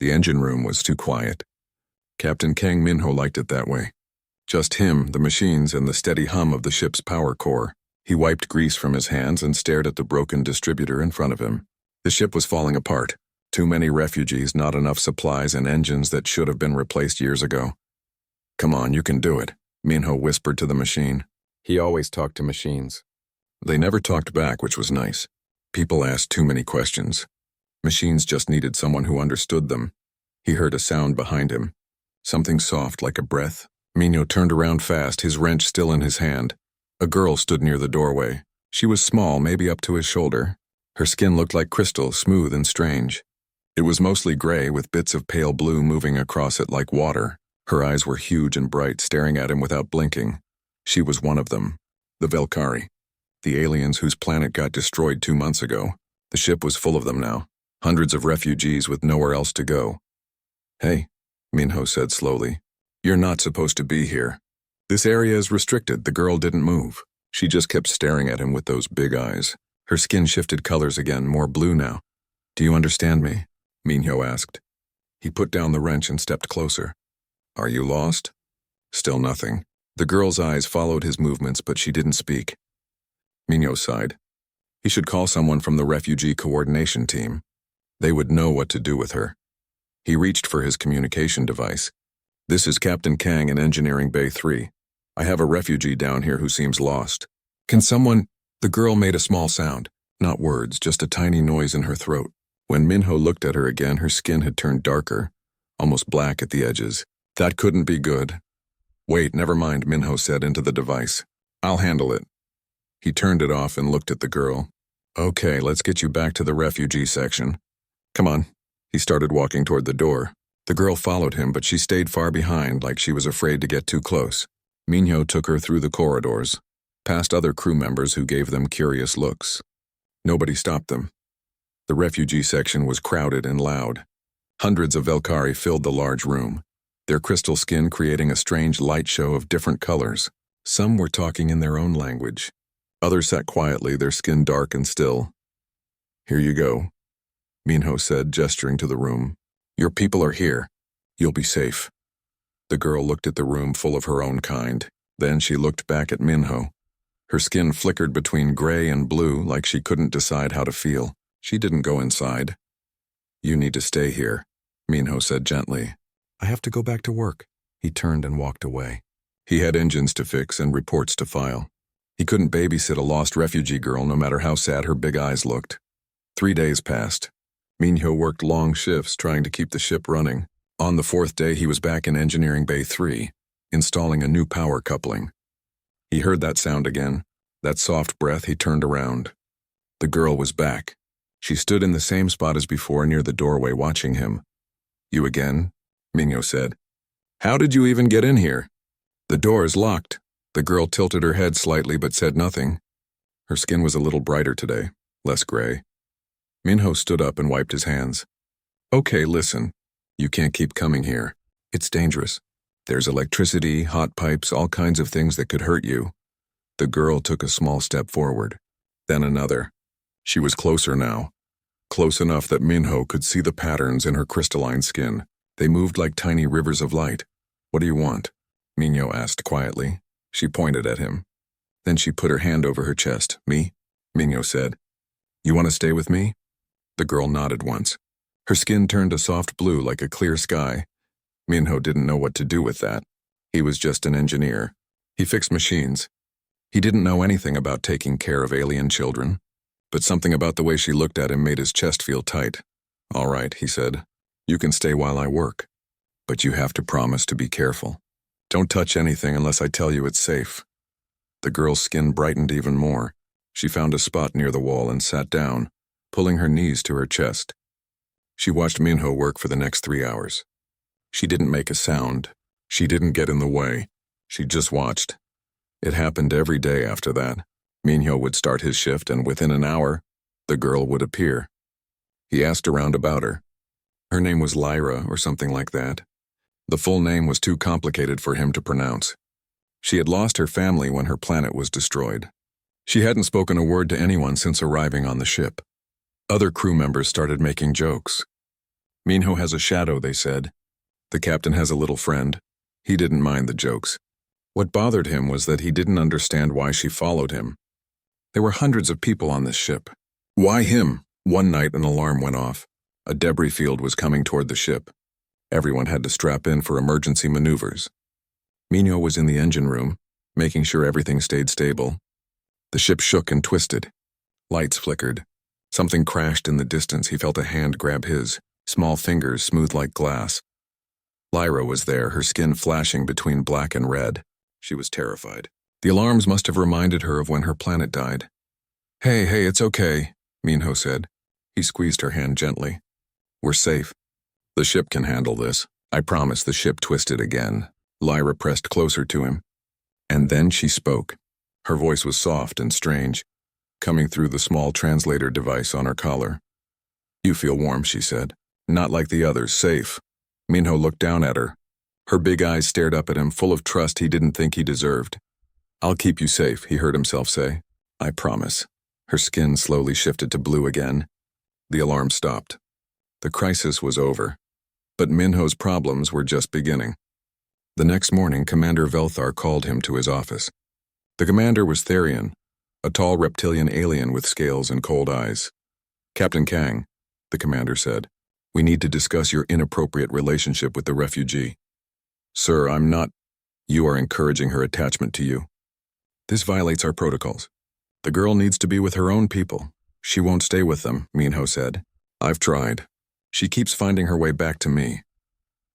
The engine room was too quiet. Captain Kang Minho liked it that way. Just him, the machines, and the steady hum of the ship's power core. He wiped grease from his hands and stared at the broken distributor in front of him. The ship was falling apart. Too many refugees, not enough supplies, and engines that should have been replaced years ago. "Come on, you can do it," Minho whispered to the machine. He always talked to machines. They never talked back, which was nice. People asked too many questions. Machines just needed someone who understood them. He heard a sound behind him. Something soft, like a breath. Minho turned around fast, his wrench still in his hand. A girl stood near the doorway. She was small, maybe up to his shoulder. Her skin looked like crystal, smooth and strange. It was mostly gray, with bits of pale blue moving across it like water. Her eyes were huge and bright, staring at him without blinking. She was one of them. The Velkari. The aliens whose planet got destroyed 2 months ago. The ship was full of them now. Hundreds of refugees with nowhere else to go. "Hey," Minho said slowly. "You're not supposed to be here. This area is restricted." The girl didn't move. She just kept staring at him with those big eyes. Her skin shifted colors again, more blue now. "Do you understand me?" Minho asked. He put down the wrench and stepped closer. "Are you lost?" Still nothing. The girl's eyes followed his movements, but she didn't speak. Minho sighed. He should call someone from the refugee coordination team. They would know what to do with her. He reached for his communication device. "This is Captain Kang in Engineering Bay 3. I have a refugee down here who seems lost. Can someone—" The girl made a small sound. Not words, just a tiny noise in her throat. When Minho looked at her again, her skin had turned darker, almost black at the edges. That couldn't be good. "Wait, never mind," Minho said into the device. "I'll handle it." He turned it off and looked at the girl. "Okay, let's get you back to the refugee section. Come on." He started walking toward the door. The girl followed him, but she stayed far behind, like she was afraid to get too close. Minho took her through the corridors, past other crew members who gave them curious looks. Nobody stopped them. The refugee section was crowded and loud. Hundreds of Velkari filled the large room, their crystal skin creating a strange light show of different colors. Some were talking in their own language. Others sat quietly, their skin dark and still. "Here you go," Minho said, gesturing to the room. "Your people are here. You'll be safe." The girl looked at the room full of her own kind. Then she looked back at Minho. Her skin flickered between gray and blue, like she couldn't decide how to feel. She didn't go inside. "You need to stay here," Minho said gently. "I have to go back to work." He turned and walked away. He had engines to fix and reports to file. He couldn't babysit a lost refugee girl, no matter how sad her big eyes looked. 3 days passed. Minho worked long shifts trying to keep the ship running. On the 4th day, he was back in Engineering Bay 3, installing a new power coupling. He heard that sound again, that soft breath. He turned around. The girl was back. She stood in the same spot as before near the doorway watching him. "You again?" Minho said. "How did you even get in here?" "The door is locked." The girl tilted her head slightly but said nothing. Her skin was a little brighter today, less gray. Minho stood up and wiped his hands. "Okay, listen. You can't keep coming here. It's dangerous. There's electricity, hot pipes, all kinds of things that could hurt you." The girl took a small step forward, then another. She was closer now, close enough that Minho could see the patterns in her crystalline skin. They moved like tiny rivers of light. "What do you want?" Minho asked quietly. She pointed at him. Then she put her hand over her chest. "Me?" Minho said. "You want to stay with me?" The girl nodded once. Her skin turned a soft blue like a clear sky. Minho didn't know what to do with that. He was just an engineer. He fixed machines. He didn't know anything about taking care of alien children. But something about the way she looked at him made his chest feel tight. "All right," he said. "You can stay while I work. But you have to promise to be careful. Don't touch anything unless I tell you it's safe." The girl's skin brightened even more. She found a spot near the wall and sat down, pulling her knees to her chest. She watched Minho work for the next 3 hours. She didn't make a sound. She didn't get in the way. She just watched. It happened every day after that. Minho would start his shift, and within an hour, the girl would appear. He asked around about her. Her name was Lyra or something like that. The full name was too complicated for him to pronounce. She had lost her family when her planet was destroyed. She hadn't spoken a word to anyone since arriving on the ship. Other crew members started making jokes. Minho has a shadow, they said. The captain has a little friend. He didn't mind the jokes. What bothered him was that he didn't understand why she followed him. There were hundreds of people on this ship. Why him? One night an alarm went off. A debris field was coming toward the ship. Everyone had to strap in for emergency maneuvers. Minho was in the engine room, making sure everything stayed stable. The ship shook and twisted. Lights flickered. Something crashed in the distance. He felt a hand grab his, small fingers smooth like glass. Lyra was there, her skin flashing between black and red. She was terrified. The alarms must have reminded her of when her planet died. Hey, it's okay, Minho said. He squeezed her hand gently. We're safe. The ship can handle this. I promise. The ship twisted again. Lyra pressed closer to him. And then she spoke. Her voice was soft and strange, coming through the small translator device on her collar. You feel warm, she said. Not like the others, safe. Minho looked down at her. Her big eyes stared up at him, full of trust he didn't think he deserved. I'll keep you safe, he heard himself say. I promise. Her skin slowly shifted to blue again. The alarm stopped. The crisis was over. But Minho's problems were just beginning. The next morning, Commander Velthar called him to his office. The commander was Therian, a tall reptilian alien with scales and cold eyes. Captain Kang, the commander said, we need to discuss your inappropriate relationship with the refugee. Sir, I'm not. You are encouraging her attachment to you. This violates our protocols. The girl needs to be with her own people. She won't stay with them, Minho said. I've tried. She keeps finding her way back to me.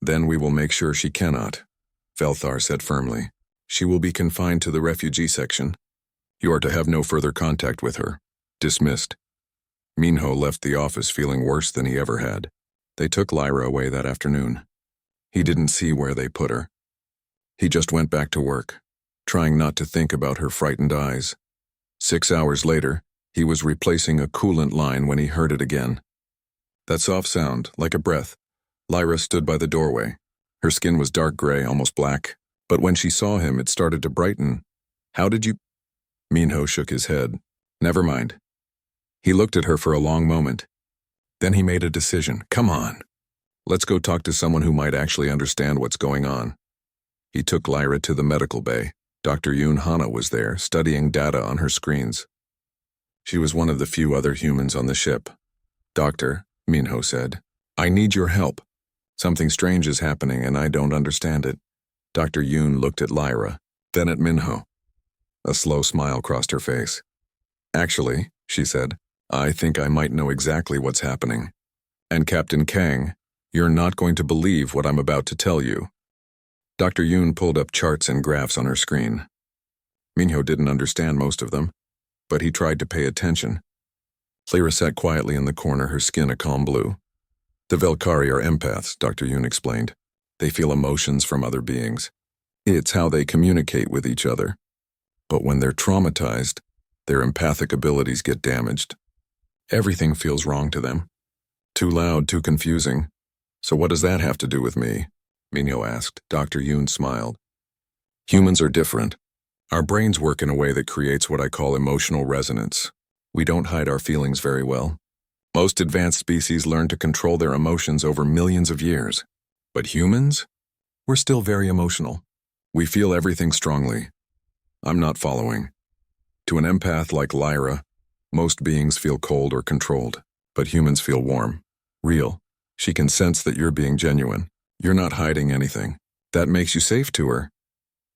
Then we will make sure she cannot, Velthar said firmly. She will be confined to the refugee section. You are to have no further contact with her. Dismissed. Minho left the office feeling worse than he ever had. They took Lyra away that afternoon. He didn't see where they put her. He just went back to work, trying not to think about her frightened eyes. 6 hours later, he was replacing a coolant line when he heard it again. That soft sound, like a breath. Lyra stood by the doorway. Her skin was dark gray, almost black, but when she saw him, it started to brighten. How did you? Minho shook his head. Never mind. He looked at her for a long moment. Then he made a decision. Come on. Let's go talk to someone who might actually understand what's going on. He took Lyra to the medical bay. Dr. Yoon Hana was there, studying data on her screens. She was one of the few other humans on the ship. Doctor, Minho said, I need your help. Something strange is happening and I don't understand it. Dr. Yoon looked at Lyra, then at Minho. A slow smile crossed her face. Actually, she said, I think I might know exactly what's happening. And Captain Kang, you're not going to believe what I'm about to tell you. Dr. Yoon pulled up charts and graphs on her screen. Minho didn't understand most of them, but he tried to pay attention. Lyra sat quietly in the corner, her skin a calm blue. The Velkari are empaths, Dr. Yoon explained. They feel emotions from other beings. It's how they communicate with each other. But when they're traumatized, their empathic abilities get damaged. Everything feels wrong to them. Too loud, too confusing. So what does that have to do with me? Minho asked. Dr. Yoon smiled. Humans are different. Our brains work in a way that creates what I call emotional resonance. We don't hide our feelings very well. Most advanced species learn to control their emotions over millions of years. But humans? We're still very emotional. We feel everything strongly. I'm not following. To an empath like Lyra, most beings feel cold or controlled, but humans feel warm, real. She can sense that you're being genuine. You're not hiding anything. That makes you safe to her.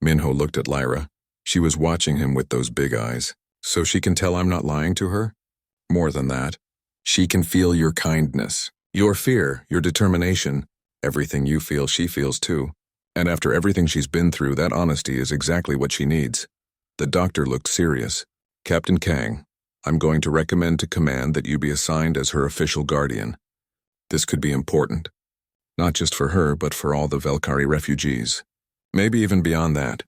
Minho looked at Lyra. She was watching him with those big eyes. So she can tell I'm not lying to her? More than that. She can feel your kindness, your fear, your determination. Everything you feel, she feels too. And after everything she's been through, that honesty is exactly what she needs. The doctor looked serious. Captain Kang, I'm going to recommend to command that you be assigned as her official guardian. This could be important. Not just for her, but for all the Velkari refugees. Maybe even beyond that.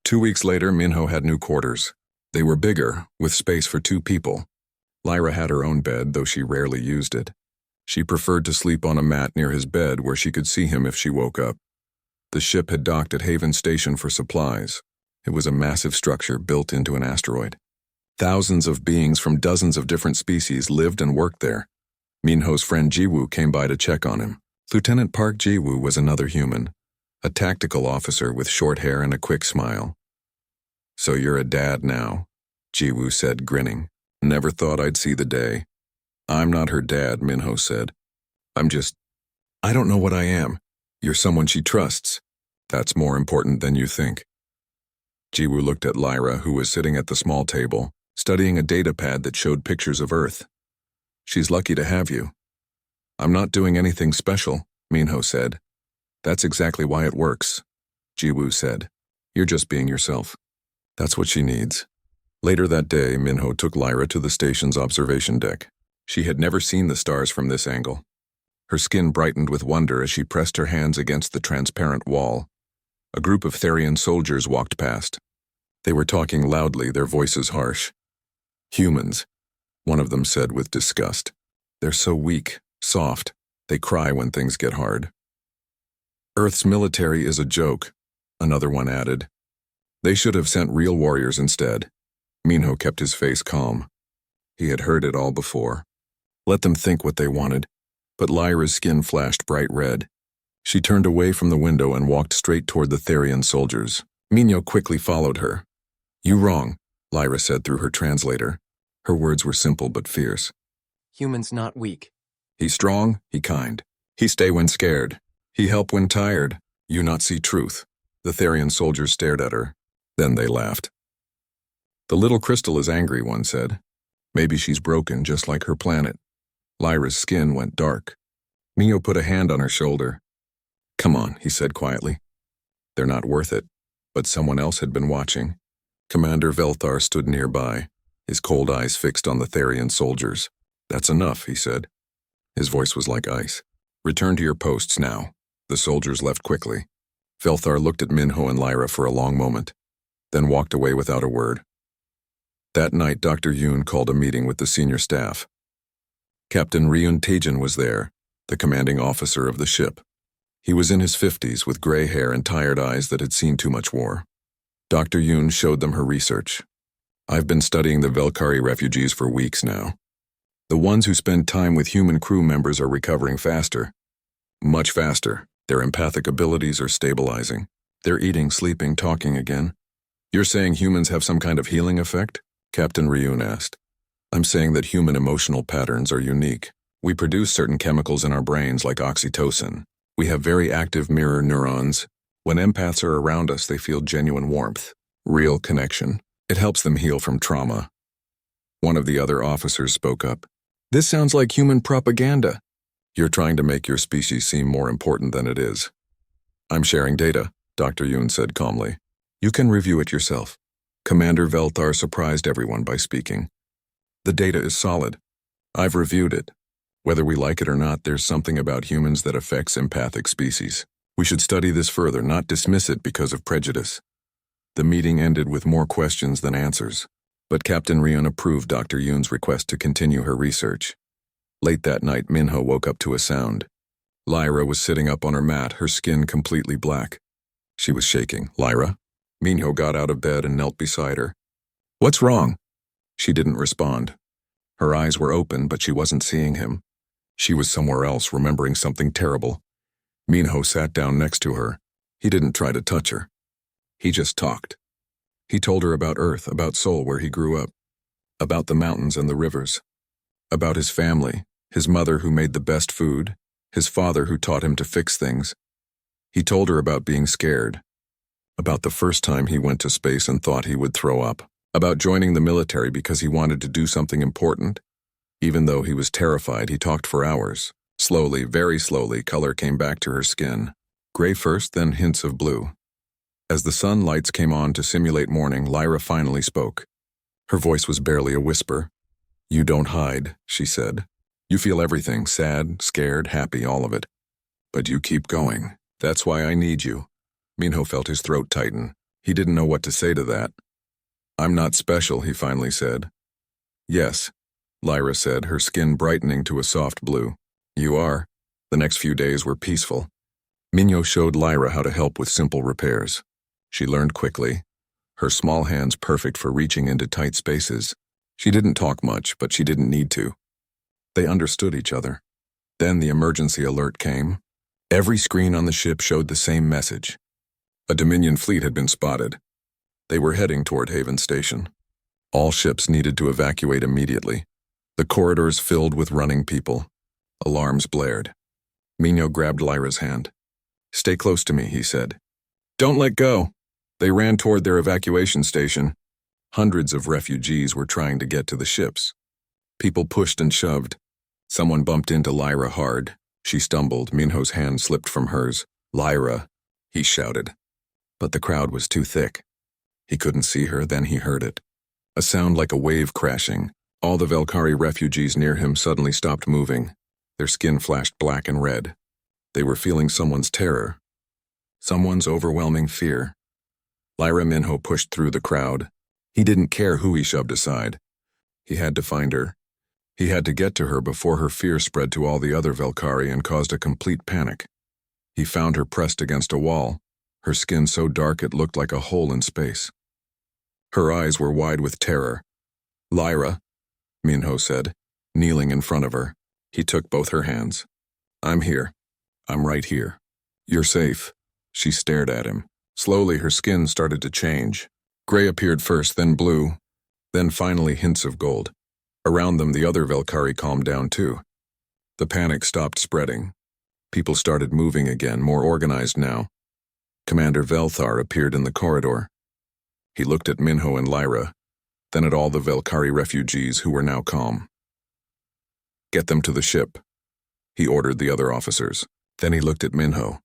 2 weeks later, Minho had new quarters. They were bigger, with space for 2 people. Lyra had her own bed, though she rarely used it. She preferred to sleep on a mat near his bed where she could see him if she woke up. The ship had docked at Haven Station for supplies. It was a massive structure built into an asteroid. Thousands of beings from dozens of different species lived and worked there. Minho's friend Jiwoo came by to check on him. Lieutenant Park Ji-woo was another human, a tactical officer with short hair and a quick smile. "So you're a dad now," Ji-woo said, grinning. "Never thought I'd see the day." "I'm not her dad," Minho said. I don't know what I am. You're someone she trusts. That's more important than you think." Ji-woo looked at Lyra, who was sitting at the small table, studying a data pad that showed pictures of Earth. "She's lucky to have you." "I'm not doing anything special," Minho said. "That's exactly why it works," Ji-woo said. "You're just being yourself. That's what she needs." Later that day, Minho took Lyra to the station's observation deck. She had never seen the stars from this angle. Her skin brightened with wonder as she pressed her hands against the transparent wall. A group of Therian soldiers walked past. They were talking loudly, their voices harsh. "Humans," one of them said with disgust. "They're so weak, soft. They cry when things get hard." "Earth's military is a joke," another one added. "They should have sent real warriors instead." Minho kept his face calm. He had heard it all before. Let them think what they wanted. But Lyra's skin flashed bright red. She turned away from the window and walked straight toward the Therian soldiers. Minho quickly followed her. "You wrong," Lyra said through her translator. Her words were simple but fierce. "Humans not weak." "He strong, he kind. He stay when scared. He help when tired. You not see truth." The Therian soldiers stared at her. Then they laughed. "The little crystal is angry," one said. "Maybe she's broken, just like her planet." Lyra's skin went dark. Minho put a hand on her shoulder. "Come on," he said quietly. "They're not worth it." But someone else had been watching. Commander Velthar stood nearby, his cold eyes fixed on the Therian soldiers. "That's enough," he said. His voice was like ice. "Return to your posts now." The soldiers left quickly. Velthar looked at Minho and Lyra for a long moment, then walked away without a word. That night, Dr. Yoon called a meeting with the senior staff. Captain Ryun Taejin was there, the commanding officer of the ship. He was in his 50s with gray hair and tired eyes that had seen too much war. Dr. Yoon showed them her research. "I've been studying the Velkari refugees for weeks now. The ones who spend time with human crew members are recovering faster. Much faster. Their empathic abilities are stabilizing. They're eating, sleeping, talking again." "You're saying humans have some kind of healing effect?" Captain Ryun asked. "I'm saying that human emotional patterns are unique. We produce certain chemicals in our brains like oxytocin. We have very active mirror neurons. When empaths are around us, they feel genuine warmth, real connection. It helps them heal from trauma." One of the other officers spoke up. "This sounds like human propaganda." "You're trying to make your species seem more important than it is." "I'm sharing data," Dr. Yoon said calmly. "You can review it yourself." Commander Velthar surprised everyone by speaking. "The data is solid. I've reviewed it. Whether we like it or not, there's something about humans that affects empathic species. We should study this further, not dismiss it because of prejudice." The meeting ended with more questions than answers, but Captain Ryun approved Dr. Yoon's request to continue her research. Late that night, Minho woke up to a sound. Lyra was sitting up on her mat, her skin completely black. She was shaking. "Lyra?" Minho got out of bed and knelt beside her. "What's wrong?" She didn't respond. Her eyes were open, but she wasn't seeing him. She was somewhere else, remembering something terrible. Minho sat down next to her. He didn't try to touch her. He just talked. He told her about Earth, about Seoul where he grew up, about the mountains and the rivers, about his family, his mother who made the best food, his father who taught him to fix things. He told her about being scared, about the first time he went to space and thought he would throw up, about joining the military because he wanted to do something important. Even though he was terrified, he talked for hours. Slowly, very slowly, color came back to her skin. Gray first, then hints of blue. As the sun lights came on to simulate morning, Lyra finally spoke. Her voice was barely a whisper. "You don't hide," she said. "You feel everything, sad, scared, happy, all of it. But you keep going. That's why I need you." Minho felt his throat tighten. He didn't know what to say to that. "I'm not special," he finally said. "Yes," Lyra said, her skin brightening to a soft blue. "You are." The next few days were peaceful. Minho showed Lyra how to help with simple repairs. She learned quickly, her small hands perfect for reaching into tight spaces. She didn't talk much, but she didn't need to. They understood each other. Then the emergency alert came. Every screen on the ship showed the same message. A Dominion fleet had been spotted. They were heading toward Haven Station. All ships needed to evacuate immediately. The corridors filled with running people. Alarms blared. Mino grabbed Lyra's hand. "Stay close to me," he said. "Don't let go." They ran toward their evacuation station. Hundreds of refugees were trying to get to the ships. People pushed and shoved. Someone bumped into Lyra hard. She stumbled. Minho's hand slipped from hers. "Lyra," he shouted. But the crowd was too thick. He couldn't see her, then he heard it. A sound like a wave crashing. All the Velkari refugees near him suddenly stopped moving. Their skin flashed black and red. They were feeling someone's terror. Someone's overwhelming fear. Lyra Minho pushed through the crowd. He didn't care who he shoved aside. He had to find her. He had to get to her before her fear spread to all the other Velkari and caused a complete panic. He found her pressed against a wall, her skin so dark it looked like a hole in space. Her eyes were wide with terror. "Lyra," Minho said, kneeling in front of her. He took both her hands. "I'm here. I'm right here. You're safe." She stared at him. Slowly her skin started to change. Gray appeared first, then blue, then finally hints of gold. Around them the other Velkari calmed down too. The panic stopped spreading. People started moving again, more organized now. Commander Velthar appeared in the corridor. He looked at Minho and Lyra, then at all the Velkari refugees who were now calm. "Get them to the ship," he ordered the other officers. Then he looked at Minho.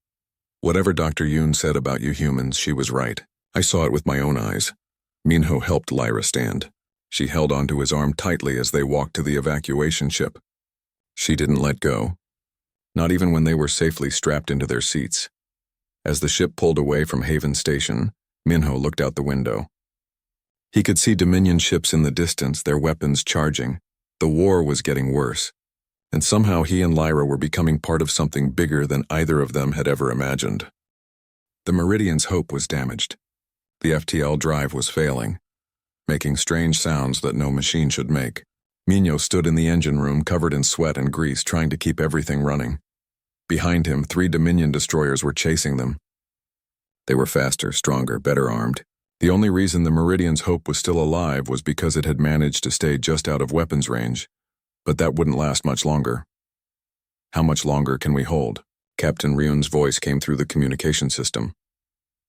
"Whatever Dr. Yoon said about you humans, she was right. I saw it with my own eyes." Minho helped Lyra stand. She held onto his arm tightly as they walked to the evacuation ship. She didn't let go, not even when they were safely strapped into their seats. As the ship pulled away from Haven Station, Minho looked out the window. He could see Dominion ships in the distance, their weapons charging. The war was getting worse, and somehow he and Lyra were becoming part of something bigger than either of them had ever imagined. The Meridian's hope was damaged. The FTL drive was failing, making strange sounds that no machine should make. Minho stood in the engine room covered in sweat and grease, trying to keep everything running. Behind him, 3 Dominion destroyers were chasing them. They were faster, stronger, better armed. The only reason the Meridian's hope was still alive was because it had managed to stay just out of weapons range, but that wouldn't last much longer. "How much longer can we hold?" Captain Ryun's voice came through the communication system.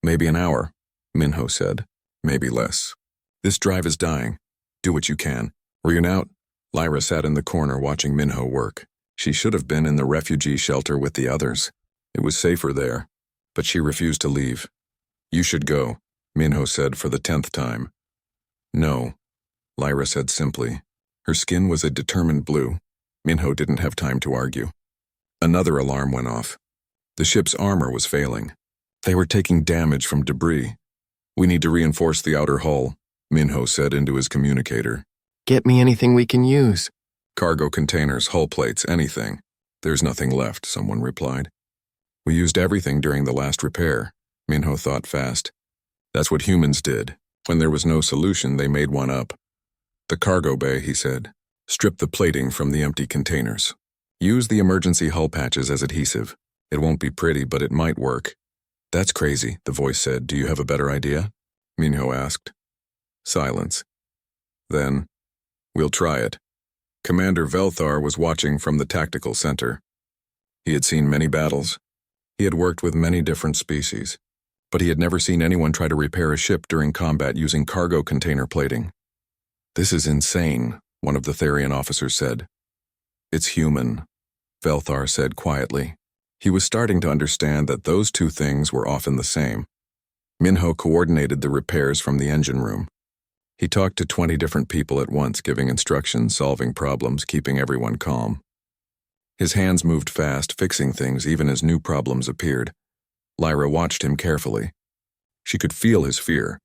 "Maybe an hour," Minho said. "Maybe less. This drive is dying. Do what you can." "Ryun out." Lyra sat in the corner watching Minho work. She should have been in the refugee shelter with the others. It was safer there, but she refused to leave. "You should go," Minho said for the 10th time. "No," Lyra said simply. Her skin was a determined blue. Minho didn't have time to argue. Another alarm went off. The ship's armor was failing. They were taking damage from debris. "We need to reinforce the outer hull," Minho said into his communicator. Get me anything we can use. "Cargo containers, hull plates, anything." "There's nothing left," someone replied. "We used everything during the last repair," Minho thought fast. "That's what humans did. When there was no solution, they made one up." "The cargo bay," he said. "Strip the plating from the empty containers. Use the emergency hull patches as adhesive. It won't be pretty, but it might work." "That's crazy," the voice said. "Do you have a better idea?" Minho asked. Silence. Then, "We'll try it." Commander Velthar was watching from the tactical center. He had seen many battles. He had worked with many different species, but he had never seen anyone try to repair a ship during combat using cargo container plating. "This is insane," one of the Therian officers said. "It's human," Velthar said quietly. He was starting to understand that those two things were often the same. Minho coordinated the repairs from the engine room. He talked to 20 different people at once, giving instructions, solving problems, keeping everyone calm. His hands moved fast, fixing things even as new problems appeared. Lyra watched him carefully. She could feel his fear,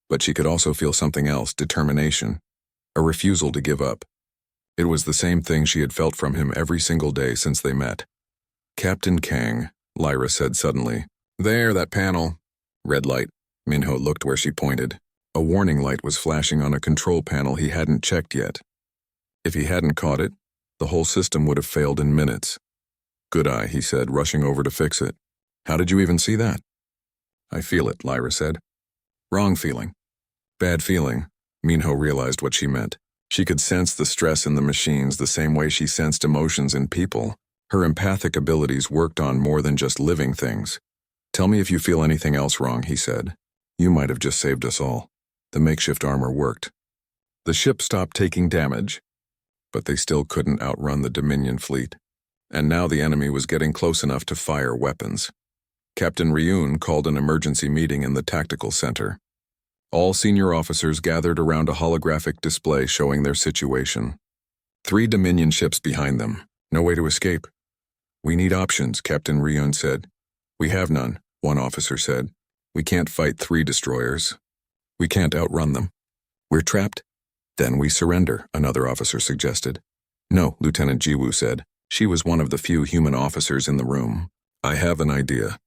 but she could also feel something else, determination, a refusal to give up. It was the same thing she had felt from him every single day since they met. "Captain Kang," Lyra said suddenly. "There, that panel." Red light. Minho looked where she pointed. A warning light was flashing on a control panel he hadn't checked yet. If he hadn't caught it, the whole system would have failed in minutes. Good eye, he said, rushing over to fix it. How did you even see that? I feel it, Lyra said. Wrong feeling. Bad feeling. Minho realized what she meant. She could sense the stress in the machines the same way she sensed emotions in people. Her empathic abilities worked on more than just living things. Tell me if you feel anything else wrong, he said. You might have just saved us all. The makeshift armor worked. The ship stopped taking damage, but they still couldn't outrun the Dominion fleet. And now the enemy was getting close enough to fire weapons. Captain Ryun called an emergency meeting in the tactical center. All senior officers gathered around a holographic display showing their situation. 3 Dominion ships behind them. No way to escape. We need options, Captain Ryun said. We have none, one officer said. We can't fight 3 destroyers. We can't outrun them. We're trapped? Then we surrender, another officer suggested. No, Lieutenant Jiwoo said. She was one of the few human officers in the room. I have an idea.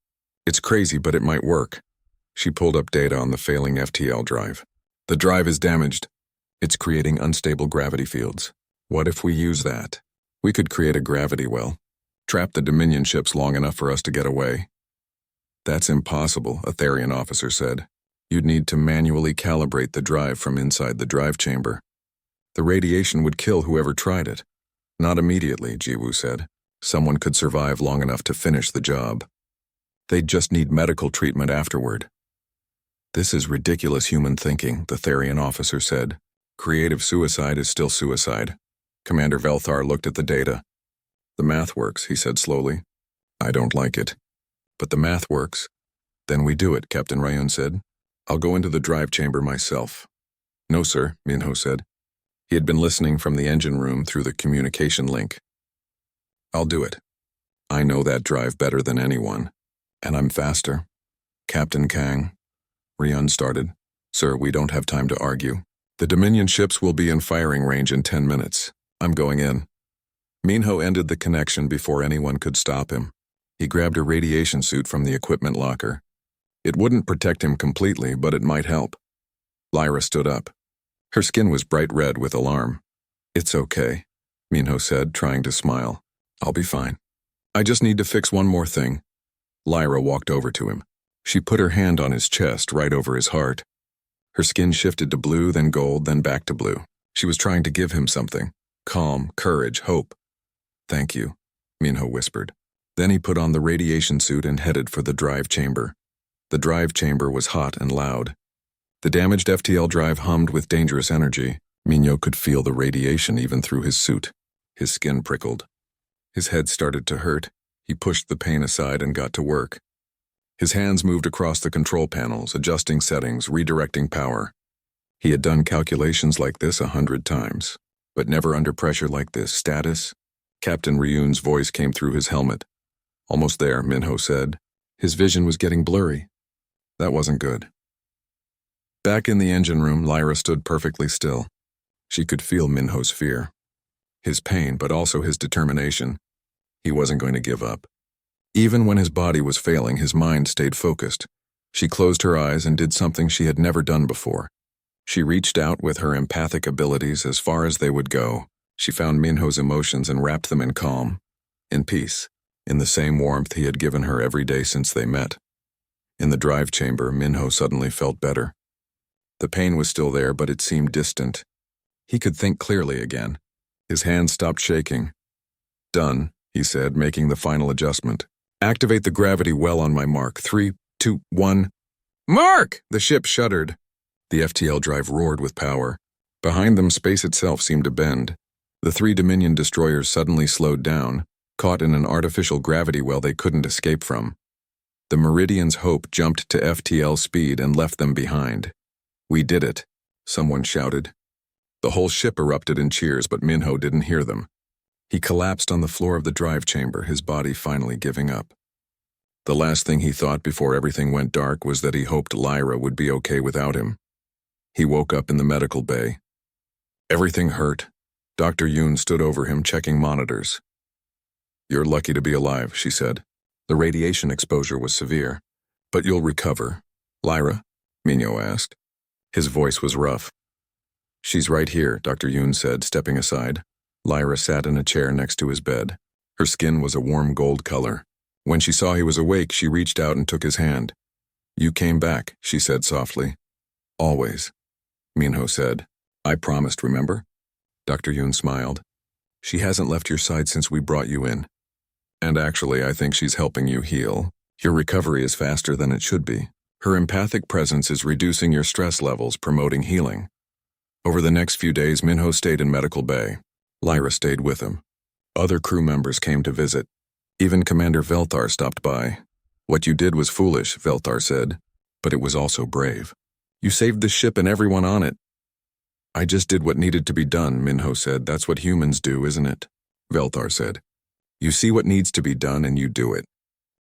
It's crazy, but it might work. She pulled up data on the failing FTL drive. The drive is damaged. It's creating unstable gravity fields. What if we use that? We could create a gravity well. Trap the Dominion ships long enough for us to get away. That's impossible, a Therian officer said. You'd need to manually calibrate the drive from inside the drive chamber. The radiation would kill whoever tried it. Not immediately, Jiwoo said. Someone could survive long enough to finish the job. They'd just need medical treatment afterward. This is ridiculous human thinking, the Therian officer said. Creative suicide is still suicide. Commander Velthar looked at the data. The math works, he said slowly. I don't like it. But the math works. Then we do it, Captain Ryun said. I'll go into the drive chamber myself. No, sir, Minho said. He had been listening from the engine room through the communication link. I'll do it. I know that drive better than anyone. And I'm faster. Captain Kang. Ryun started. Sir, we don't have time to argue. The Dominion ships will be in firing range in 10 minutes. I'm going in. Minho ended the connection before anyone could stop him. He grabbed a radiation suit from the equipment locker. It wouldn't protect him completely, but it might help. Lyra stood up. Her skin was bright red with alarm. It's okay, Minho said, trying to smile. I'll be fine. I just need to fix one more thing. Lyra walked over to him. She put her hand on his chest, right over his heart. Her skin shifted to blue, then gold, then back to blue. She was trying to give him something. Calm, courage, hope. Thank you, Minho whispered. Then he put on the radiation suit and headed for the drive chamber. The drive chamber was hot and loud. The damaged FTL drive hummed with dangerous energy. Minho could feel the radiation even through his suit. His skin prickled. His head started to hurt. He pushed the pain aside and got to work. His hands moved across the control panels, adjusting settings, redirecting power. He had done calculations like this 100 times, but never under pressure like this. Status? Captain Ryun's voice came through his helmet. Almost there, Minho said. His vision was getting blurry. That wasn't good. Back in the engine room, Lyra stood perfectly still. She could feel Minho's fear. His pain, but also his determination. He wasn't going to give up. Even when his body was failing, his mind stayed focused. She closed her eyes and did something she had never done before. She reached out with her empathic abilities as far as they would go. She found Minho's emotions and wrapped them in calm, in peace, in the same warmth he had given her every day since they met. In the drive chamber, Minho suddenly felt better. The pain was still there, but it seemed distant. He could think clearly again. His hands stopped shaking. Done, he said, making the final adjustment. Activate the gravity well on my mark. 3, 2, 1. Mark! The ship shuddered. The FTL drive roared with power. Behind them, space itself seemed to bend. The 3 Dominion destroyers suddenly slowed down, caught in an artificial gravity well they couldn't escape from. The Meridian's hope jumped to FTL speed and left them behind. We did it, someone shouted. The whole ship erupted in cheers, but Minho didn't hear them. He collapsed on the floor of the drive chamber, his body finally giving up. The last thing he thought before everything went dark was that he hoped Lyra would be okay without him. He woke up in the medical bay. Everything hurt. Dr. Yoon stood over him, checking monitors. You're lucky to be alive, she said. The radiation exposure was severe. But you'll recover. Lyra? Minho asked. His voice was rough. She's right here, Dr. Yoon said, stepping aside. Lyra sat in a chair next to his bed. Her skin was a warm gold color. When she saw he was awake, she reached out and took his hand. "You came back," she said softly. "Always," Minho said. "I promised, remember?" Dr. Yoon smiled. "She hasn't left your side since we brought you in. And actually, I think she's helping you heal. Your recovery is faster than it should be. Her empathic presence is reducing your stress levels, promoting healing." Over the next few days, Minho stayed in Medical Bay. Lyra stayed with him. Other crew members came to visit. Even Commander Velthar stopped by. "What you did was foolish," Velthar said, "but it was also brave. You saved the ship and everyone on it." "I just did what needed to be done," Minho said. "That's what humans do, isn't it?" Velthar said. "You see what needs to be done and you do it.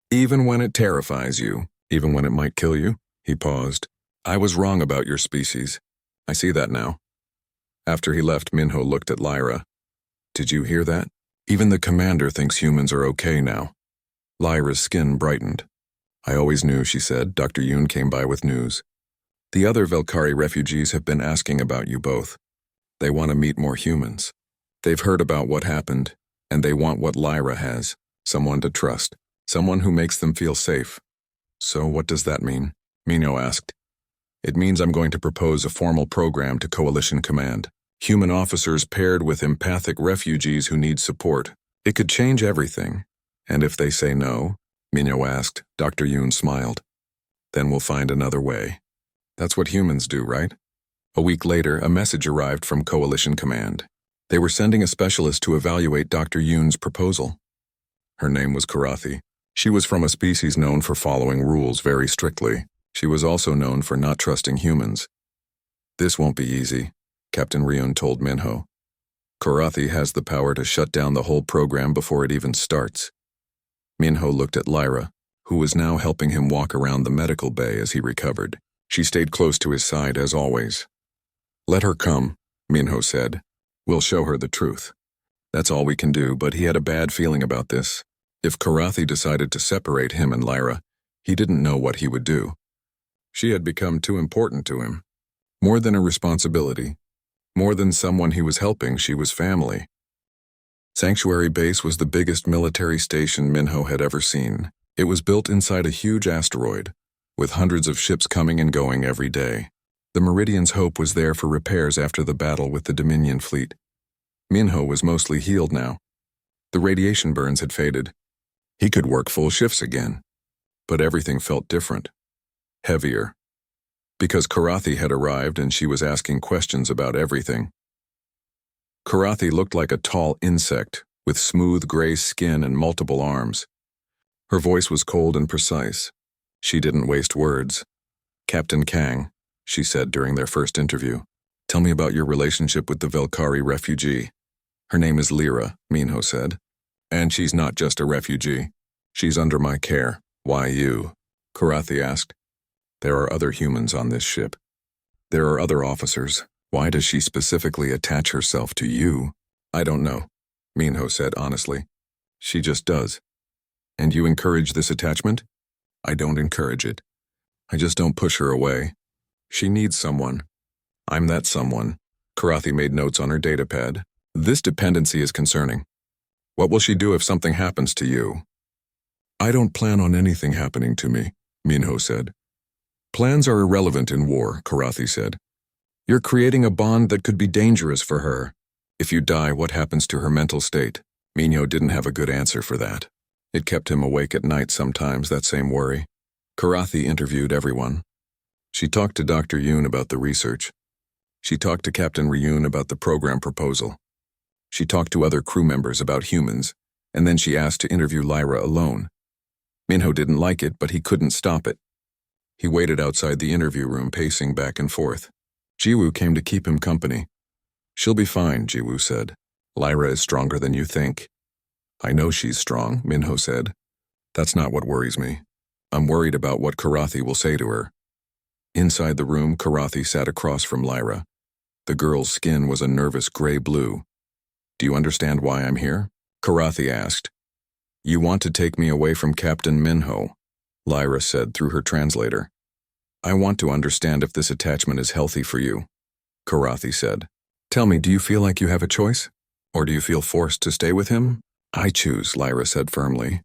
Even when it terrifies you, even when it might kill you." He paused. "I was wrong about your species. I see that now." After he left, Minho looked at Lyra. "Did you hear that? Even the commander thinks humans are okay now." Lyra's skin brightened. "I always knew," she said. Dr. Yoon came by with news. "The other Velkari refugees have been asking about you both. They want to meet more humans. They've heard about what happened, and they want what Lyra has, someone to trust, someone who makes them feel safe." "So what does that mean?" Minho asked. "It means I'm going to propose a formal program to Coalition Command. Human officers paired with empathic refugees who need support. It could change everything. And if they say no," Minho asked. Dr. Yoon smiled. "Then we'll find another way. That's what humans do, right?" A week later, a message arrived from Coalition Command. They were sending a specialist to evaluate Dr. Yoon's proposal. Her name was Karathi. She was from a species known for following rules very strictly. She was also known for not trusting humans. "This won't be easy," Captain Ryun told Minho. "Karathi has the power to shut down the whole program before it even starts." Minho looked at Lyra, who was now helping him walk around the medical bay as he recovered. She stayed close to his side as always. "Let her come," Minho said. "We'll show her the truth. That's all we can do," but he had a bad feeling about this. If Karathi decided to separate him and Lyra, he didn't know what he would do. She had become too important to him. More than a responsibility. More than someone he was helping, she was family. Sanctuary Base was the biggest military station Minho had ever seen. It was built inside a huge asteroid, with hundreds of ships coming and going every day. The Meridian's hope was there for repairs after the battle with the Dominion fleet. Minho was mostly healed now. The radiation burns had faded. He could work full shifts again. But everything felt different. Heavier. Because Karathi had arrived and she was asking questions about everything. Karathi looked like a tall insect with smooth gray skin and multiple arms. Her voice was cold and precise. She didn't waste words. "Captain Kang," she said during their first interview, "tell me about your relationship with the Velkari refugee." "Her name is Lyra," Minho said. "And she's not just a refugee. She's under my care." "Why you?" Karathi asked. "There are other humans on this ship. There are other officers. Why does she specifically attach herself to you?" "I don't know," Minho said honestly. "She just does." "And you encourage this attachment?" "I don't encourage it. I just don't push her away. She needs someone. I'm that someone." Karathi made notes on her datapad. "This dependency is concerning. What will she do if something happens to you?" "I don't plan on anything happening to me," Minho said. "Plans are irrelevant in war," Karathi said. "You're creating a bond that could be dangerous for her. If you die, what happens to her mental state?" Minho didn't have a good answer for that. It kept him awake at night sometimes, that same worry. Karathi interviewed everyone. She talked to Dr. Yoon about the research. She talked to Captain Ryun about the program proposal. She talked to other crew members about humans, and then she asked to interview Lyra alone. Minho didn't like it, but he couldn't stop it. He waited outside the interview room, pacing back and forth. Jiwoo came to keep him company. "She'll be fine," Jiwoo said. "Lyra is stronger than you think." "I know she's strong," Minho said. "That's not what worries me. I'm worried about what Karathi will say to her." Inside the room, Karathi sat across from Lyra. The girl's skin was a nervous gray-blue. "Do you understand why I'm here?" Karathi asked. "You want to take me away from Captain Minho," Lyra said through her translator. "I want to understand if this attachment is healthy for you," Karathi said. "Tell me, do you feel like you have a choice? Or do you feel forced to stay with him?" I choose, Lyra said firmly.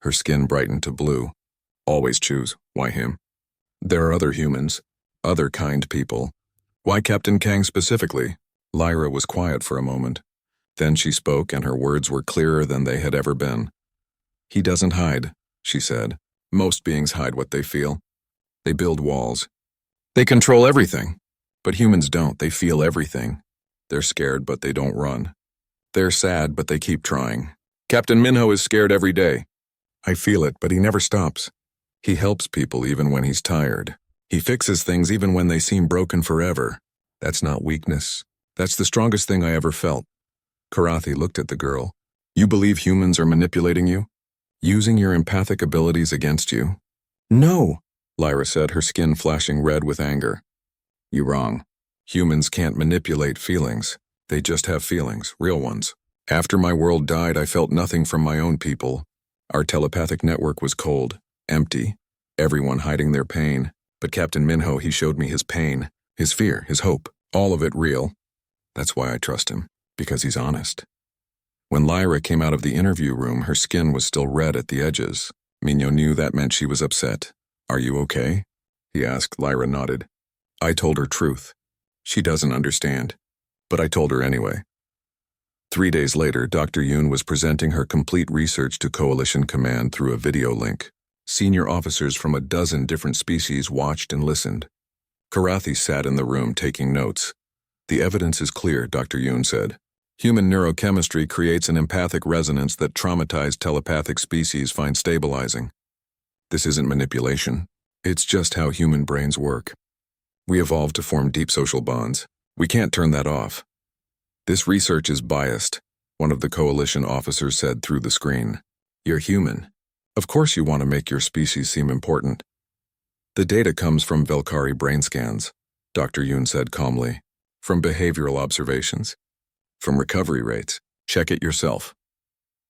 Her skin brightened to blue. Always choose. Why him? There are other humans, other kind people. Why Captain Kang specifically? Lyra was quiet for a moment. Then she spoke, and her words were clearer than they had ever been. He doesn't hide, she said. Most beings hide what they feel. They build walls. They control everything. But humans don't. They feel everything. They're scared, but they don't run. They're sad, but they keep trying. Captain Minho is scared every day. I feel it, but he never stops. He helps people even when he's tired. He fixes things even when they seem broken forever. That's not weakness. That's the strongest thing I ever felt. Karathi looked at the girl. You believe humans are manipulating you? Using your empathic abilities against you? No, Lyra said, her skin flashing red with anger. You're wrong. Humans can't manipulate feelings. They just have feelings, real ones. After my world died, I felt nothing from my own people. Our telepathic network was cold, empty, everyone hiding their pain. But Captain Minho, he showed me his pain, his fear, his hope, all of it real. That's why I trust him, because he's honest. When Lyra came out of the interview room, her skin was still red at the edges. Minho knew that meant she was upset. Are you okay? He asked. Lyra nodded. I told her truth. She doesn't understand, but I told her anyway. 3 days later, Dr. Yoon was presenting her complete research to Coalition Command through a video link. Senior officers from a dozen different species watched and listened. Karathi sat in the room taking notes. The evidence is clear, Dr. Yoon said. Human neurochemistry creates an empathic resonance that traumatized telepathic species find stabilizing. This isn't manipulation. It's just how human brains work. We evolved to form deep social bonds. We can't turn that off. This research is biased, one of the coalition officers said through the screen. You're human. Of course you want to make your species seem important. The data comes from Velkari brain scans, Dr. Yoon said calmly. From behavioral observations. From recovery rates. Check it yourself.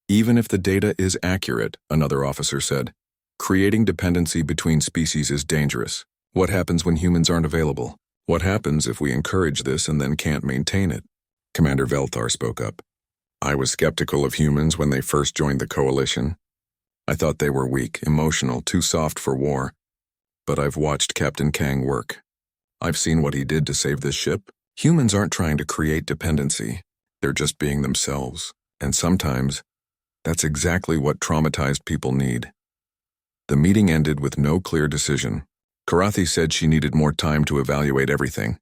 Even if the data is accurate, another officer said, creating dependency between species is dangerous. What happens when humans aren't available? What happens if we encourage this and then can't maintain it? Commander Velthar spoke up. I was skeptical of humans when they first joined the coalition. I thought they were weak, emotional, too soft for war. But I've watched Captain Kang work. I've seen what he did to save this ship. Humans aren't trying to create dependency. They're just being themselves. And sometimes, that's exactly what traumatized people need. The meeting ended with no clear decision. Karathi said she needed more time to evaluate everything.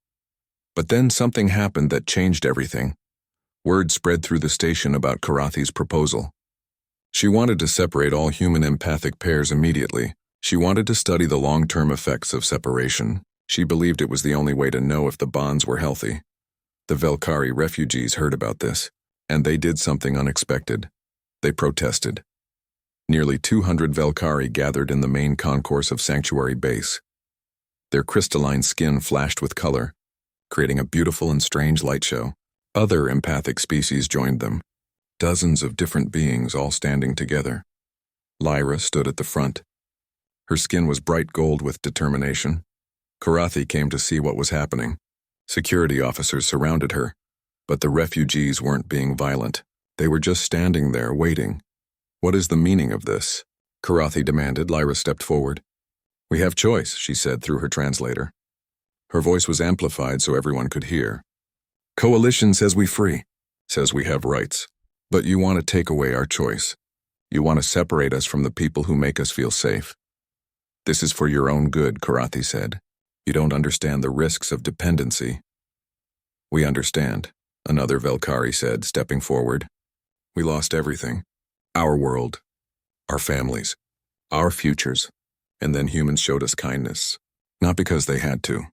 But then something happened that changed everything. Word spread through the station about Karathi's proposal. She wanted to separate all human empathic pairs immediately. She wanted to study the long-term effects of separation. She believed it was the only way to know if the bonds were healthy. The Velkari refugees heard about this, and they did something unexpected. They protested. Nearly 200 Velkari gathered in the main concourse of Sanctuary Base. Their crystalline skin flashed with color, creating a beautiful and strange light show. Other empathic species joined them, dozens of different beings all standing together. Lyra stood at the front. Her skin was bright gold with determination. Karathi came to see what was happening. Security officers surrounded her, but the refugees weren't being violent. They were just standing there, waiting. What is the meaning of this? Karathi demanded. Lyra stepped forward. We have choice, she said through her translator. Her voice was amplified so everyone could hear. Coalition says we free, says we have rights. But you want to take away our choice. You want to separate us from the people who make us feel safe. This is for your own good, Karathi said. You don't understand the risks of dependency. We understand, another Velkari said, stepping forward. We lost everything. Our world, our families, our futures. And then humans showed us kindness. Not because they had to,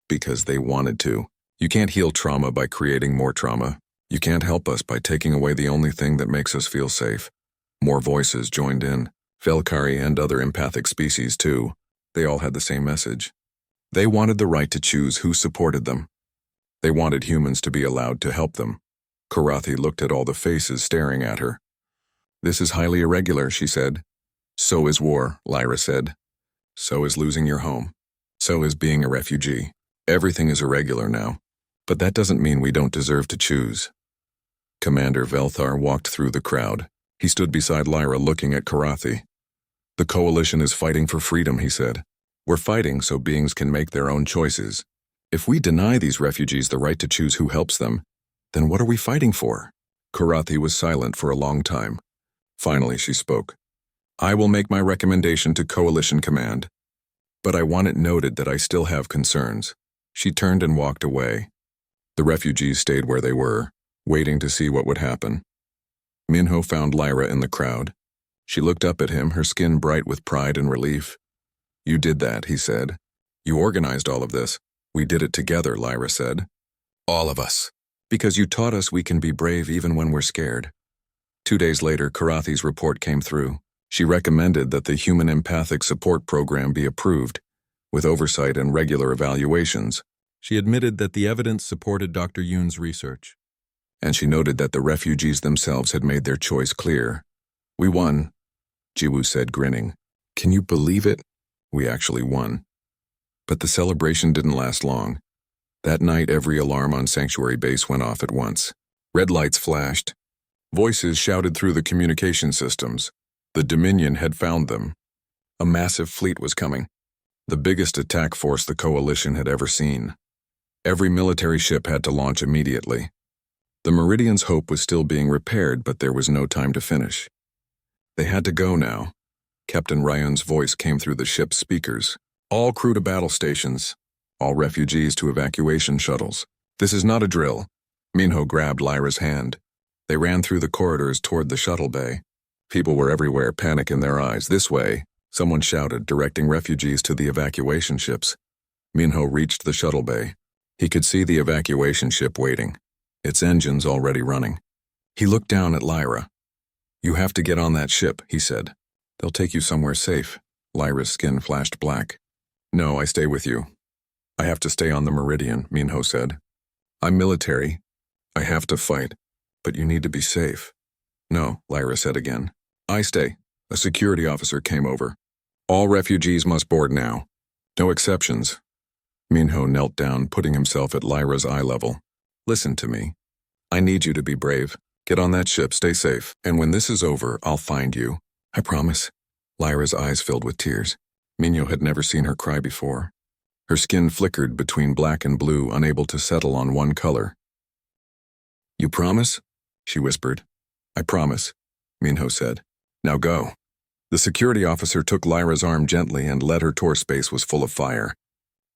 because they wanted to. You can't heal trauma by creating more trauma. You can't help us by taking away the only thing that makes us feel safe. More voices joined in. Velkari and other empathic species, too. They all had the same message. They wanted the right to choose who supported them. They wanted humans to be allowed to help them. Karathi looked at all the faces staring at her. This is highly irregular, she said. So is war, Lyra said. So is losing your home. So is being a refugee. Everything is irregular now. But that doesn't mean we don't deserve to choose. Commander Velthar walked through the crowd. He stood beside Lyra looking at Karathi. "The Coalition is fighting for freedom," he said. "We're fighting so beings can make their own choices. If we deny these refugees the right to choose who helps them, then what are we fighting for?" Karathi was silent for a long time. Finally, she spoke. "I will make my recommendation to Coalition Command, but I want it noted that I still have concerns." She turned and walked away. The refugees stayed where they were, waiting to see what would happen. Minho found Lyra in the crowd. She looked up at him, her skin bright with pride and relief. "You did that," he said. "You organized all of this." "We did it together," Lyra said. "All of us. Because you taught us we can be brave even when we're scared." 2 days later, Karathi's report came through. She recommended that the Human Empathic Support Program be approved, with oversight and regular evaluations. She admitted that the evidence supported Dr. Yoon's research. And she noted that the refugees themselves had made their choice clear. "We won," Jiwoo said, grinning. "Can you believe it? We actually won." But the celebration didn't last long. That night, every alarm on Sanctuary Base went off at once. Red lights flashed. Voices shouted through the communication systems. The Dominion had found them. A massive fleet was coming. The biggest attack force the Coalition had ever seen. Every military ship had to launch immediately. The Meridian's hope was still being repaired, but there was no time to finish. They had to go now. Captain Ryun's voice came through the ship's speakers. "All crew to battle stations. All refugees to evacuation shuttles. This is not a drill." Minho grabbed Lyra's hand. They ran through the corridors toward the shuttle bay. People were everywhere, panic in their eyes. "This way," someone shouted, directing refugees to the evacuation ships. Minho reached the shuttle bay. He could see the evacuation ship waiting, its engines already running. He looked down at Lyra. "You have to get on that ship," he said. "They'll take you somewhere safe." Lyra's skin flashed black. "No, I stay with you." "I have to stay on the Meridian," Minho said. "I'm military. I have to fight. But you need to be safe." "No," Lyra said again. "I stay." A security officer came over. "All refugees must board now. No exceptions." Minho knelt down, putting himself at Lyra's eye level. "Listen to me. I need you to be brave. Get on that ship, stay safe, and when this is over, I'll find you. I promise." Lyra's eyes filled with tears. Minho had never seen her cry before. Her skin flickered between black and blue, unable to settle on one color. "You promise?" she whispered. "I promise," Minho said. "Now go." The security officer took Lyra's arm gently and led her toward space was full of fire.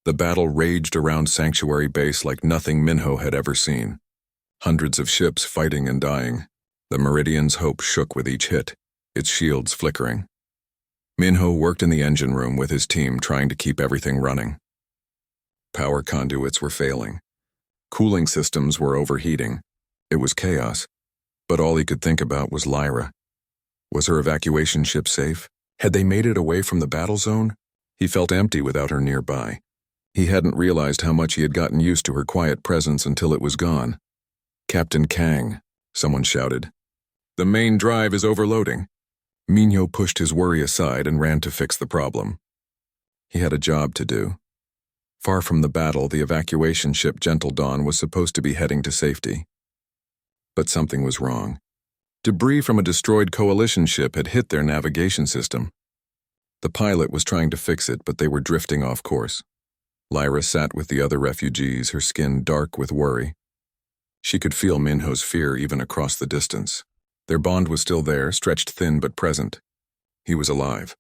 The battle raged around Sanctuary Base like nothing Minho had ever seen. Hundreds of ships fighting and dying. The Meridian's hope shook with each hit, its shields flickering. Minho worked in the engine room with his team, trying to keep everything running. Power conduits were failing. Cooling systems were overheating. It was chaos. But all he could think about was Lyra. Was her evacuation ship safe? Had they made it away from the battle zone? He felt empty without her nearby. He hadn't realized how much he had gotten used to her quiet presence until it was gone. "Captain Kang," someone shouted. "The main drive is overloading." Minho pushed his worry aside and ran to fix the problem. He had a job to do. Far from the battle, the evacuation ship Gentle Dawn was supposed to be heading to safety. But something was wrong. Debris from a destroyed Coalition ship had hit their navigation system. The pilot was trying to fix it, but they were drifting off course. Lyra sat with the other refugees, her skin dark with worry. She could feel Minho's fear even across the distance. Their bond was still there, stretched thin but present. He was alive,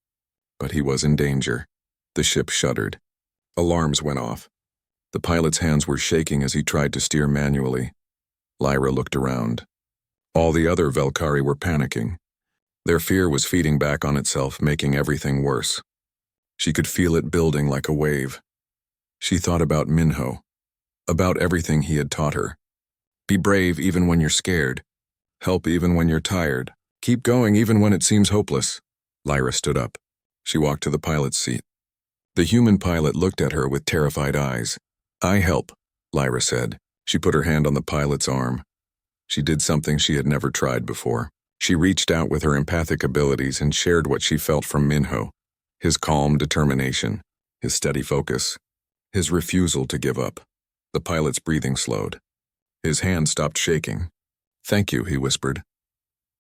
but he was in danger. The ship shuddered. Alarms went off. The pilot's hands were shaking as he tried to steer manually. Lyra looked around. All the other Velkari were panicking. Their fear was feeding back on itself, making everything worse. She could feel it building like a wave. She thought about Minho, about everything he had taught her. Be brave even when you're scared. Help even when you're tired. Keep going even when it seems hopeless. Lyra stood up. She walked to the pilot's seat. The human pilot looked at her with terrified eyes. "I help," Lyra said. She put her hand on the pilot's arm. She did something she had never tried before. She reached out with her empathic abilities and shared what she felt from Minho. His calm determination, his steady focus, his refusal to give up. The pilot's breathing slowed. His hand stopped shaking. "Thank you," he whispered.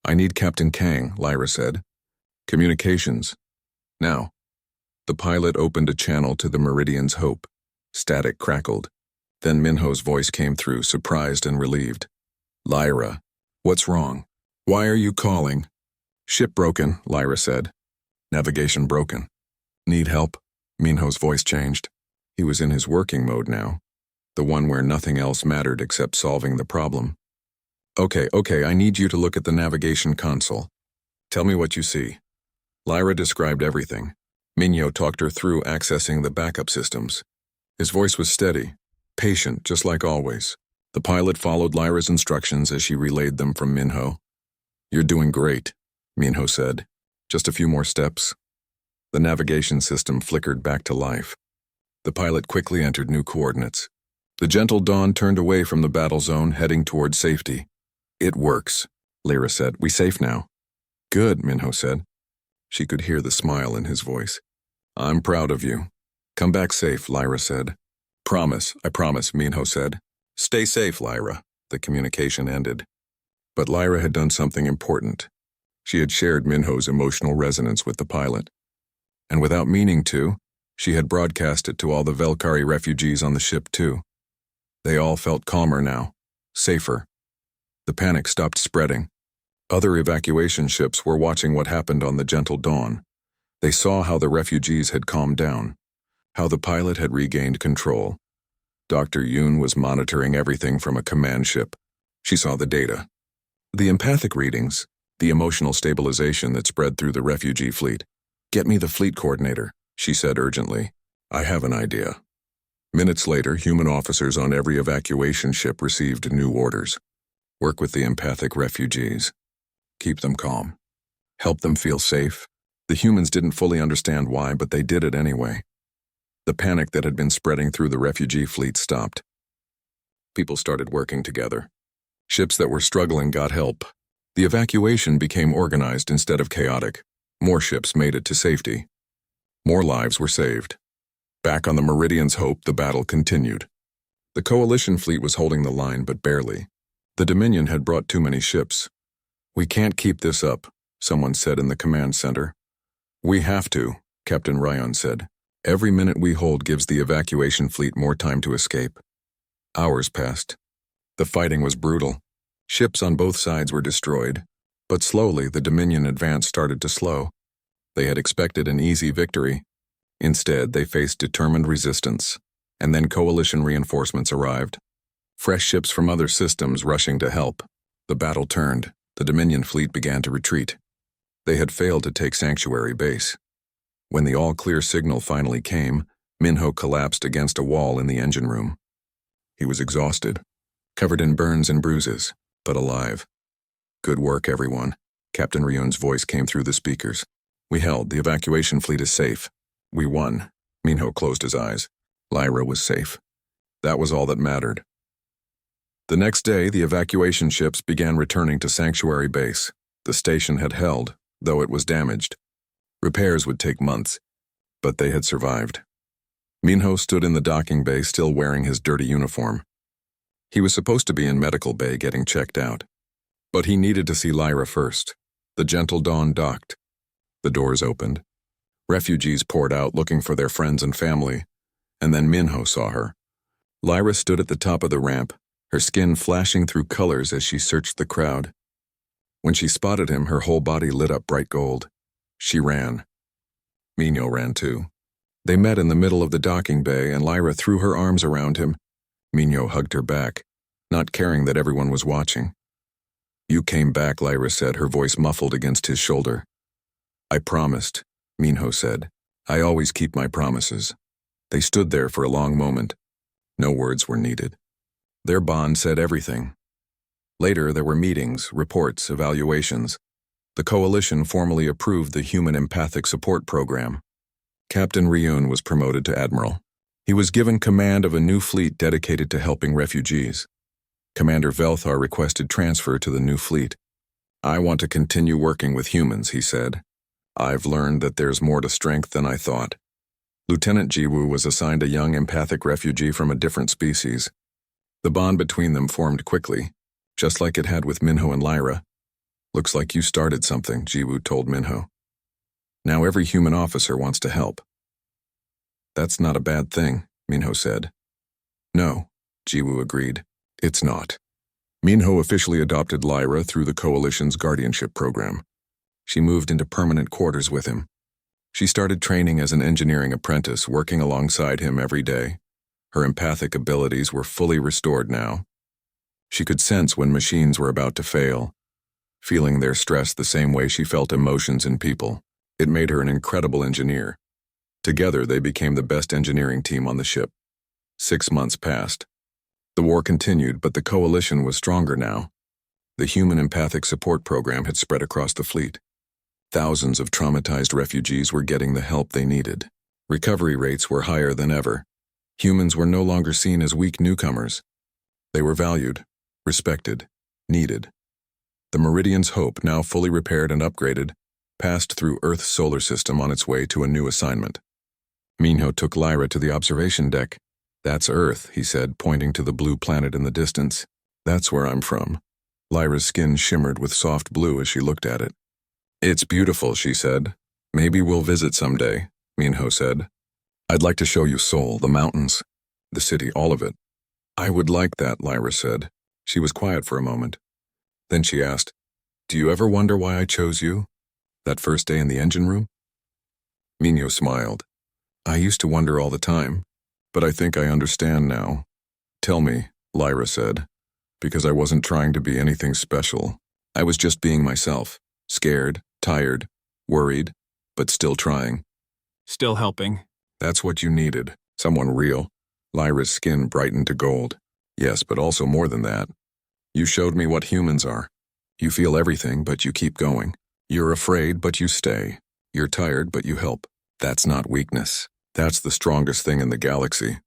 I need Captain Kang, Lyra said. Communications. Now. The pilot opened a channel to the Meridian's Hope. Static crackled. Then Minho's voice came through, surprised and relieved. Lyra, what's wrong? Why are you calling? Ship broken, Lyra said. Navigation broken. Need help? Minho's voice changed. He was in his working mode now. The one where nothing else mattered except solving the problem. Okay, I need you to look at the navigation console. Tell me what you see. Lyra described everything. Minho talked her through accessing the backup systems. His voice was steady, patient, just like always. The pilot followed Lyra's instructions as she relayed them from Minho. You're doing great, Minho said. Just a few more steps. The navigation system flickered back to life. The pilot quickly entered new coordinates. The gentle dawn turned away from the battle zone, heading toward safety. It works, Lyra said. We safe now. Good, Minho said. She could hear the smile in his voice. I'm proud of you. Come back safe, Lyra said. I promise, Minho said. Stay safe, Lyra. The communication ended. But Lyra had done something important. She had shared Minho's emotional resonance with the pilot. And without meaning to, she had broadcast it to all the Velkari refugees on the ship too. They all felt calmer now, safer. The panic stopped spreading. Other evacuation ships were watching what happened on the gentle dawn. They saw how the refugees had calmed down, how the pilot had regained control. Dr. Yoon was monitoring everything from a command ship. She saw the data. The empathic readings, the emotional stabilization that spread through the refugee fleet. Get me the fleet coordinator, she said urgently. I have an idea. Minutes later, human officers on every evacuation ship received new orders. Work with the empathic refugees. Keep them calm. Help them feel safe. The humans didn't fully understand why, but they did it anyway. The panic that had been spreading through the refugee fleet stopped. People started working together. Ships that were struggling got help. The evacuation became organized instead of chaotic. More ships made it to safety. More lives were saved. Back on the Meridian's Hope, the battle continued. The coalition fleet was holding the line, but barely. The Dominion had brought too many ships. We can't keep this up, someone said in the command center. We have to, Captain Ryan said. Every minute we hold gives the evacuation fleet more time to escape. Hours passed. The fighting was brutal. Ships on both sides were destroyed, but slowly the Dominion advance started to slow. They had expected an easy victory. Instead, they faced determined resistance, and then coalition reinforcements arrived. Fresh ships from other systems rushing to help. The battle turned. The Dominion fleet began to retreat. They had failed to take Sanctuary Base. When the all-clear signal finally came, Minho collapsed against a wall in the engine room. He was exhausted, covered in burns and bruises, but alive. Good work, everyone. Captain Ryun's voice came through the speakers. We held. The evacuation fleet is safe. We won. Minho closed his eyes. Lyra was safe. That was all that mattered. The next day, the evacuation ships began returning to Sanctuary Base. The station had held, though it was damaged. Repairs would take months, but they had survived. Minho stood in the docking bay still wearing his dirty uniform. He was supposed to be in medical bay getting checked out, but he needed to see Lyra first. The gentle dawn docked. The doors opened. Refugees poured out looking for their friends and family, and then Minho saw her. Lyra stood at the top of the ramp, her skin flashing through colors as she searched the crowd. When she spotted him, her whole body lit up bright gold. She ran. Minho ran too. They met in the middle of the docking bay, and Lyra threw her arms around him. Minho hugged her back, not caring that everyone was watching. You came back, Lyra said, her voice muffled against his shoulder. I promised, Minho said. I always keep my promises. They stood there for a long moment. No words were needed. Their bond said everything. Later, there were meetings, reports, evaluations. The coalition formally approved the Human Empathic Support Program. Captain Ryun was promoted to admiral. He was given command of a new fleet dedicated to helping refugees. Commander Velthar requested transfer to the new fleet. I want to continue working with humans, he said. I've learned that there's more to strength than I thought. Lieutenant Jiwoo was assigned a young empathic refugee from a different species. The bond between them formed quickly, just like it had with Minho and Lyra. Looks like you started something, Jiwoo told Minho. Now every human officer wants to help. That's not a bad thing, Minho said. No, Jiwoo agreed. It's not. Minho officially adopted Lyra through the Coalition's guardianship program. She moved into permanent quarters with him. She started training as an engineering apprentice, working alongside him every day. Her empathic abilities were fully restored now. She could sense when machines were about to fail, feeling their stress the same way she felt emotions in people. It made her an incredible engineer. Together, they became the best engineering team on the ship. 6 months passed. The war continued, but the Coalition was stronger now. The Human Empathic Support Program had spread across the fleet. Thousands of traumatized refugees were getting the help they needed. Recovery rates were higher than ever. Humans were no longer seen as weak newcomers. They were valued, respected, needed. The Meridian's Hope, now fully repaired and upgraded, passed through Earth's solar system on its way to a new assignment. Minho took Lyra to the observation deck. That's Earth, he said, pointing to the blue planet in the distance. That's where I'm from. Lyra's skin shimmered with soft blue as she looked at it. It's beautiful, she said. Maybe we'll visit someday, Minho said. I'd like to show you Seoul, the mountains, the city, all of it. I would like that, Lyra said. She was quiet for a moment. Then she asked, Do you ever wonder why I chose you? That first day in the engine room? Minho smiled. I used to wonder all the time, but I think I understand now. Tell me, Lyra said, because I wasn't trying to be anything special. I was just being myself, scared, tired, worried, but still trying. Still helping. That's what you needed, someone real. Lyra's skin brightened to gold. Yes, but also more than that. You showed me what humans are. You feel everything, but you keep going. You're afraid, but you stay. You're tired, but you help. That's not weakness. That's the strongest thing in the galaxy.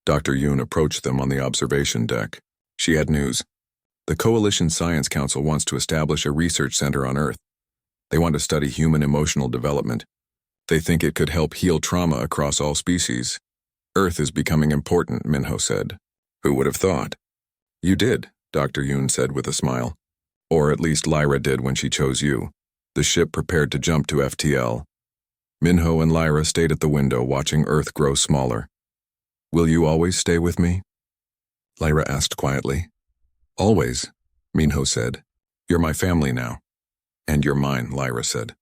Dr. Yoon approached them on the observation deck. She had news. The Coalition Science Council wants to establish a research center on Earth. They want to study human emotional development. They think it could help heal trauma across all species. Earth is becoming important, Minho said. Who would have thought? You did, Dr. Yoon said with a smile. Or at least Lyra did when she chose you. The ship prepared to jump to FTL. Minho and Lyra stayed at the window watching Earth grow smaller. Will you always stay with me? Lyra asked quietly. Always, Minho said. You're my family now. And you're mine, Lyra said.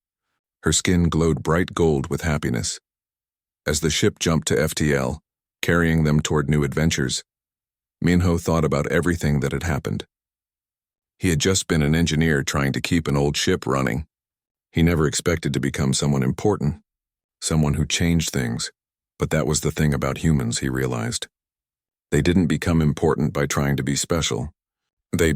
Her skin glowed bright gold with happiness. As the ship jumped to FTL, carrying them toward new adventures, Minho thought about everything that had happened. He had just been an engineer trying to keep an old ship running. He never expected to become someone important, someone who changed things. But that was the thing about humans, he realized. They didn't become important by trying to be special. They